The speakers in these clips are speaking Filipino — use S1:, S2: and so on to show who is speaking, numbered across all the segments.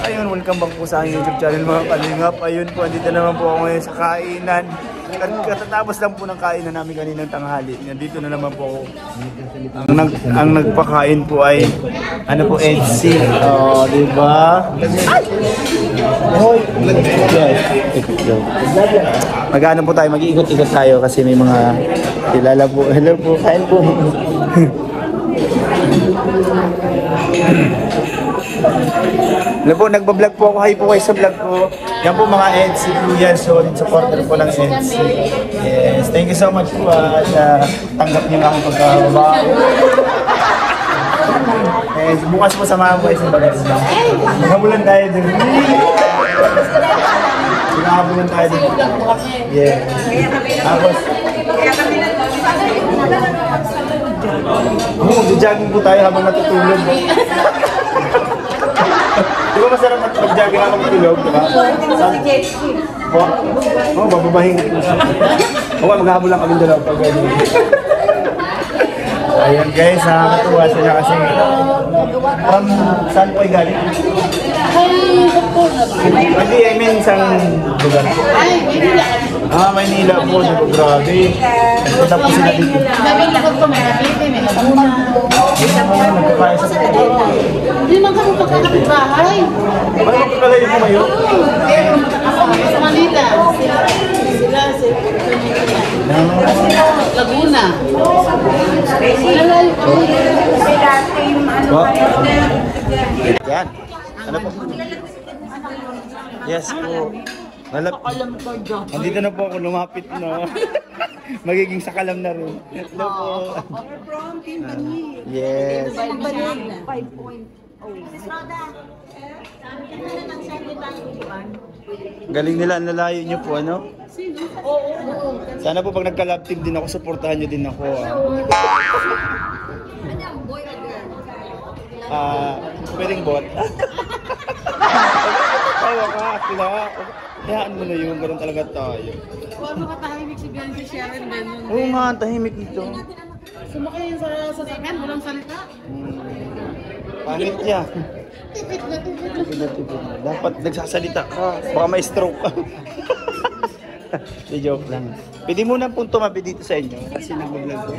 S1: Ayun, welcome back po sa aking YouTube channel mga kalingap. Ayun po, andito naman po ako ngayon sa kainan. Katatapos lang po ng kainan namin kaninang tanghali. Nandito na naman po ako. Ang nagpakain po ay, ano po, Edsy. Oh, diba? Hoy! Mag-ano po tayo, mag-iikot-ikot tayo kasi may mga kilala po. Hello po, kain po. Hello po, nagbablog po ako. Hi po kayo sa vlog ko. Yan po mga Edsy po yan. Solid supporter po ng Edsy. Yes, thank you so much po sa tanggap niyo akong pagkababa. Yes, bukas po samahan po sa bagay. Nakabulan tayo dun. Nakabulan tayo dun. Yeah. Tapos, mag-jogging po tayo habang natutulog. Di ba masarap mag-jogging habang natutulog? Diba? Oo, bababahin ko po siya. Oo, maghahabol lang kami dalaw pag gano'n. Ayan guys, nakakatuwa sila kasi from saan po ay galing? Hindi, I mean isang lugar po. Maynila po. Grabe. Punta po sila dito.
S2: Gawin lakot ko, may Cavite, may Laguna.
S1: Nagkakaya sa dito.
S2: Hindi man kami pagkakapit-bahay.
S1: Ano magkakalayo po kayo?
S2: Ako sa Manila. Sila Laguna. Malalayo kami.
S1: Yan. Ano po? Yes po. Nandito na po ako lumapit na. Magiging sakalam na rin. Hello po.
S3: From Timpani.
S1: Yes.
S3: 5.0.
S1: Galing nila, ang lalayo nyo po, ano? Sana po pag nagka-love team din ako, supportahan nyo din ako. Pwedeng bot. Tawa ka, sila. Hayaan mo na yun, ganun talaga tayo.
S2: Paano ka tahimik si Bianca Sharon din yun?
S1: Oo nga, tahimik dito.
S2: Sumakay yun sa sasakyan, walang salita.
S1: Pangit niya.
S2: Tipid na.
S1: Dapat nagsasalita ka, baka may stroke ka. Di joke lang. Pwede muna pong tumabi dito sa inyo kasi nag-vlog ko.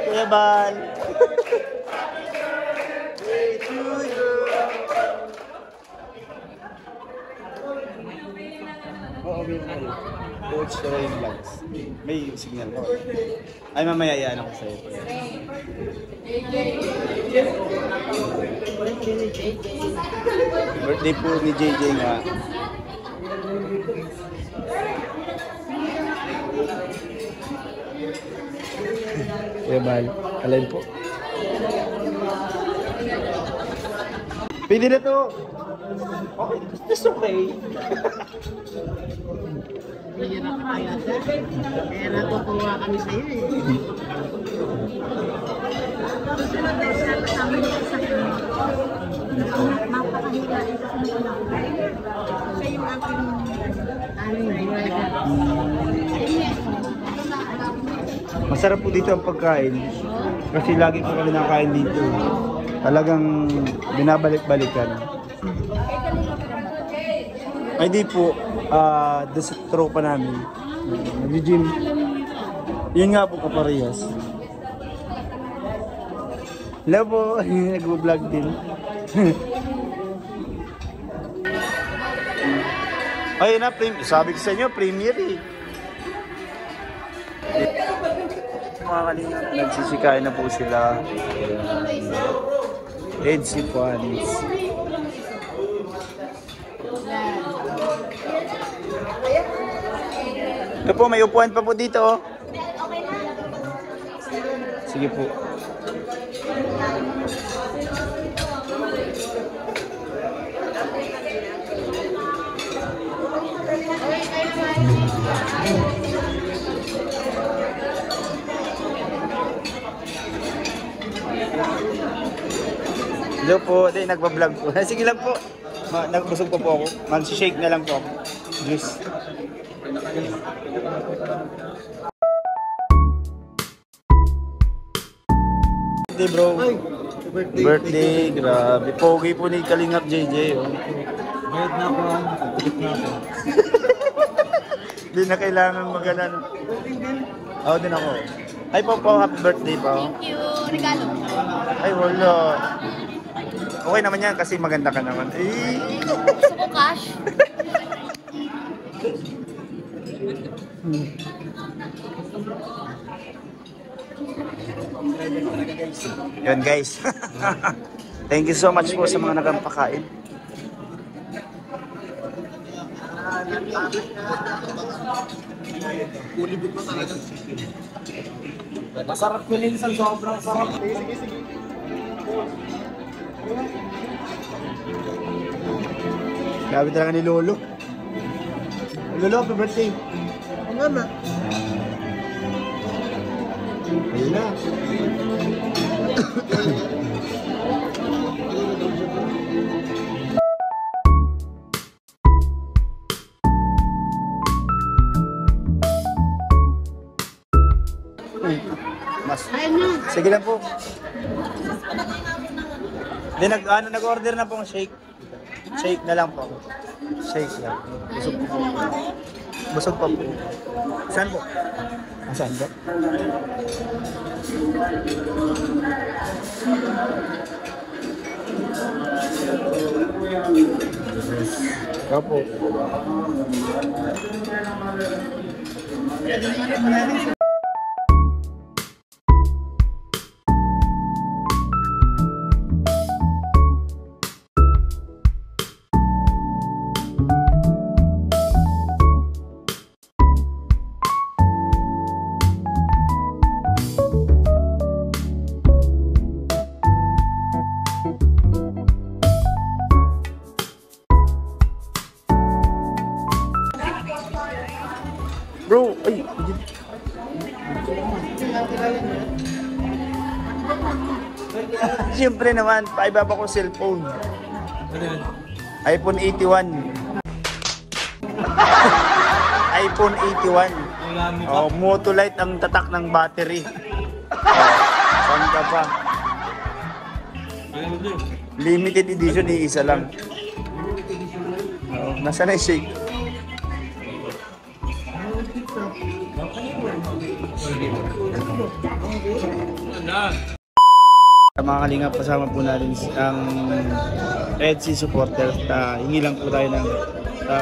S1: Kuya Bal. Oo, may Coach Roy Vlogs. May signal ko. Ay, mamaya yan ako sa'yo. Birthday po ni JJ nga. Kuya Bal, alay po. Pwede na to. Okay, that's okay.
S2: Hirap kaya. Kaya natutuwa kami sa iyo eh.
S1: Masarap po dito ang pagkain. Kasi lagi po kami nakain dito. Talagang binabalik-balikan. Ay di po, doon sa tropa namin. Nag-gym. Yun nga po kaparehas. Hello po, nag-vlog din. Ayun na, sabi ko sa inyo, premier eh. Mga kalingap, nagsisikain na po sila. Edsy Fans. Ito po, may upuan pa po dito. Oh. Sige po. Hello po, di nagba-vlog po. Sige lang po. Nagbusog pa po ako. Mag-shake na lang po ako. Juice. Birthday bro. Birthday, grabe. Pogi po ni Kalingap JJ. Oh.
S2: Bayad na ako ah. Bayad na ako.
S1: Hindi na kailangan magalan. Oo, din ako. Ay po, happy birthday po.
S3: Thank you. Regalo.
S1: Ay, wala. Okay naman yan kasi maganda ka naman.
S3: Gusto ko cash.
S1: Yun guys. Thank you so much po sa mga nagpakain.
S2: Masarap ko minsan, sobrang sarap.
S1: Sige, sige. Grabe talaga ni Lolo. Lolo, happy birthday.
S2: Ang gama.
S1: Ayun na. Mas. Sige lang po. Di nag-order na pong shake. Shake na lang po. Shake lang. Busog po. Busog pa po. Saan po? Saan po? Ikaw po. Bro, ay. Siyempre naman, paibaba ko cellphone. iPhone 81. iPhone 81. Oh, Motolite ang tatak ng battery. Saan ka pa? Limited edition, isa lang. Oh, nasa na yung shake? Mga kalingap, kasama po natin ang EDC supporter. Hingi lang po tayo ng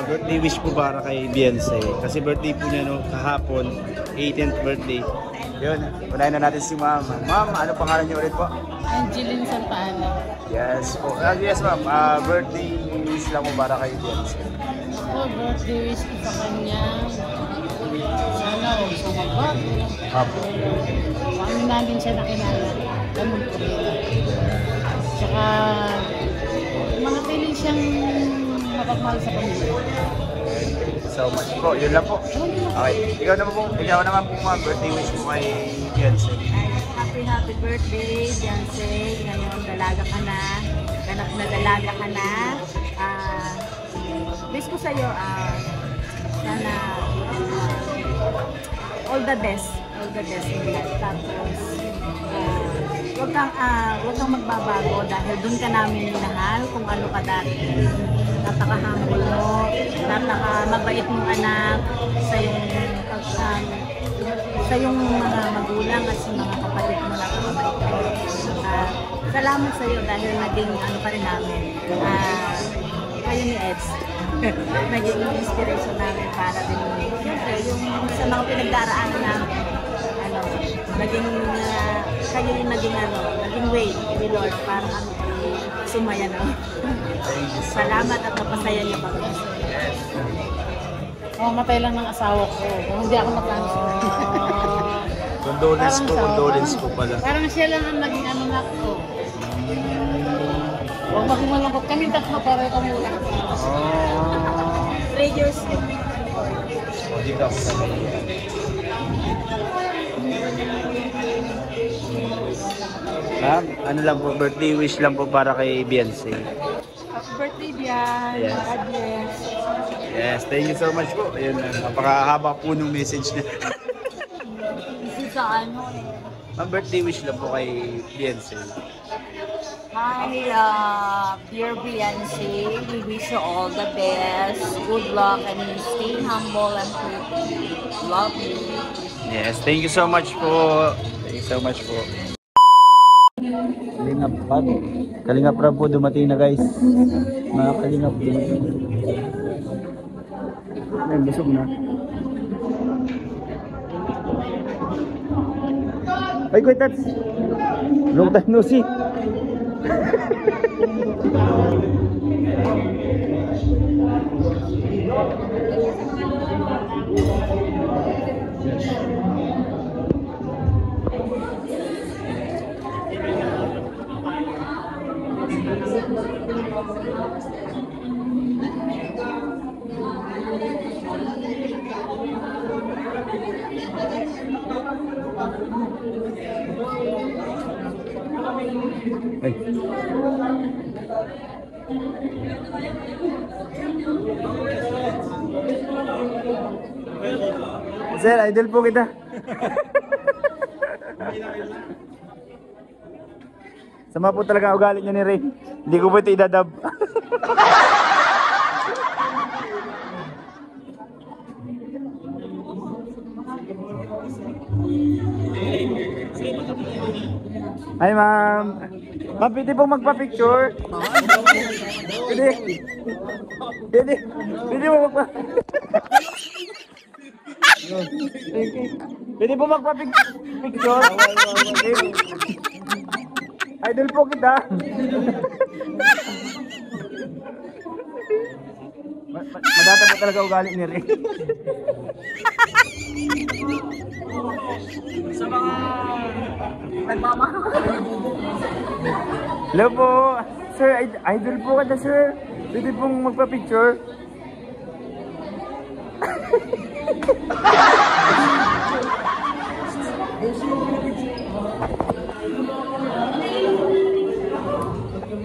S1: birthday wish po para kay Beyonce. Kasi birthday po niya no, kahapon, 18th birthday. Yun, unahin na natin si Ma'am. Ma'am, ano pangalan niyo ulit po?
S3: Angeline Santana.
S1: Yes po. Yes ma'am, birthday wish lang po para kay Beyonce.
S3: Ako, birthday wish ko sa kanya. Sana huwag siya magbago.
S1: Apo.
S3: Paano namin siya nakilala? Ganun po rin. Tsaka, mga piling siyang mapagmahal sa pamilya.
S1: So much po, yun lang po. Okay, ikaw naman po ma'am, birthday wish po kay Beyonce.
S3: Happy birthday, Beyonce. Ngayon, dalaga ka na. Ganap na dalaga ka na. Wish ko sa'yo, sana all the best in life. Tapos, wag kang magbabago dahil doon ka namin minahal kung ano ka dati. Napaka-humble mo, napaka-mabait mong anak sa yung mga magulang at sa mga kapatid mo, napaka-mabait ka. Salamat sa iyo dahil naging ano pa rin namin. Kayo ni Eds. Naging inspiration namin para din siyempre yung sa mga pinagdaraanan namin, naging kayo yung naging way ni Lord para kami sumaya na. Salamat at napasaya niyo kami. Matay lang ng asawa ko. Hindi ako mag-answer.
S1: Condolence po pala.
S3: Parang siya lang ang naging anak ko. Huwag maging malungkot. Kami tatlo pareho kami ulang. 3 years yun.
S1: Hindi ka ako sabay. Ano lang po, birthday wish lang po para kay Beyonce.
S3: Happy birthday, Bian.
S1: Yes.
S3: God bless.
S1: Yes, thank you so much po. Ayun, napakahaba po nung message niya.
S3: Kasi sa ano eh.
S1: Ang birthday wish lang po kay Beyonce.
S3: Hi, dear Beyonce. We wish you all the best. Good luck and stay humble and pretty. Love you.
S1: Yes, thank you so much po. Thank you so much po. Kalingap pa. Kalingap Rab po dumating na guys. Mga kalingap dumating. Ay, busog na. Ay, Kuya Tats. Long time no see. Ay. Sir, idol po kita. Sama po talaga ang ugali niya ni Ray. Hindi ko po ito idadab. Ay ma'am. Ma'am, pwede po magpa-picture? Pwede. Pwede. Pwede po magpa... Pwede po magpa-picture? Idol po kita. Madata po talaga ugali ni Ray. Sa mga nagmamahal. Hello po. Sir, idol po kita sir. Pwede pong magpa-picture?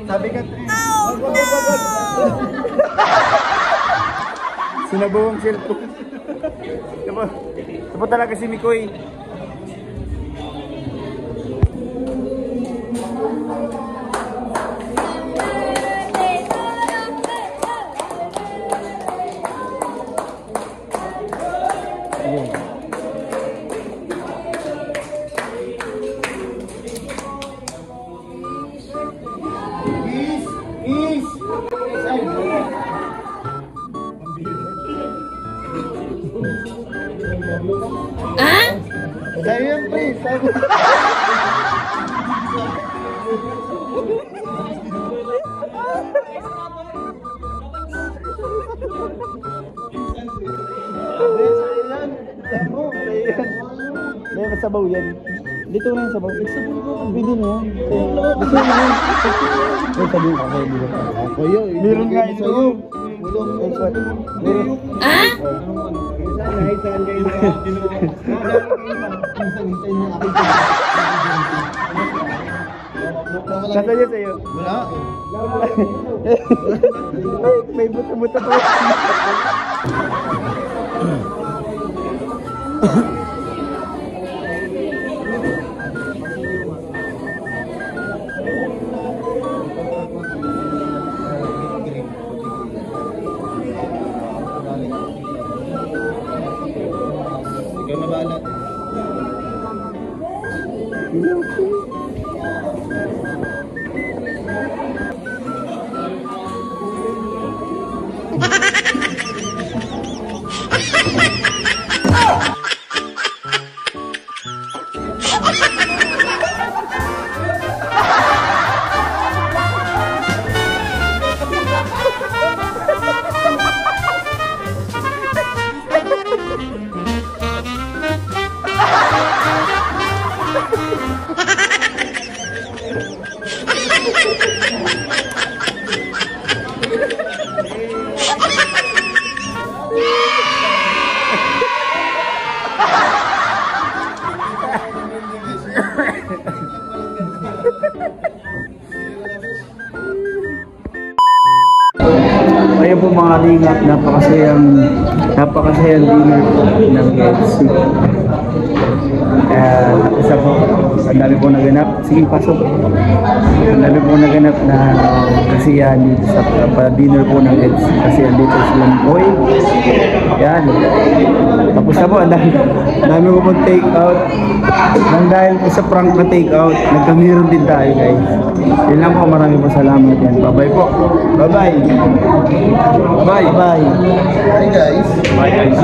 S1: Sabi ka, oh no! Sinabawang cellphone. Ito po talaga si Mikoy. Sayang pre, sabi. May masabaw yan. Dito na yung sabaw. Pwede na yan. Gusto mo yan. May sabihin ka kayo dito. Ako yun. Meron nga ito. Meron. Ah? Kasa niya sa'yo? Wala. May buta-buta to. Ikaw na bahala. Ayun po mga kalingap, napakasayang dinner po ng EDSA. Isa po, ang dami po naganap. Sige, pasok. Ang dami po naganap na kasiyahan dito sa dinner po ng EDSA. Kasi dito sila Boy. Yan. Tapos na po, ang dami po mag-take out. Nang dahil po sa prank na take out, nagkamiron din tayo guys. Yun lang po, marami po salamat yan. Bye-bye po. Bye-bye. Bye. Bye.
S2: Hi guys.
S1: Bye guys.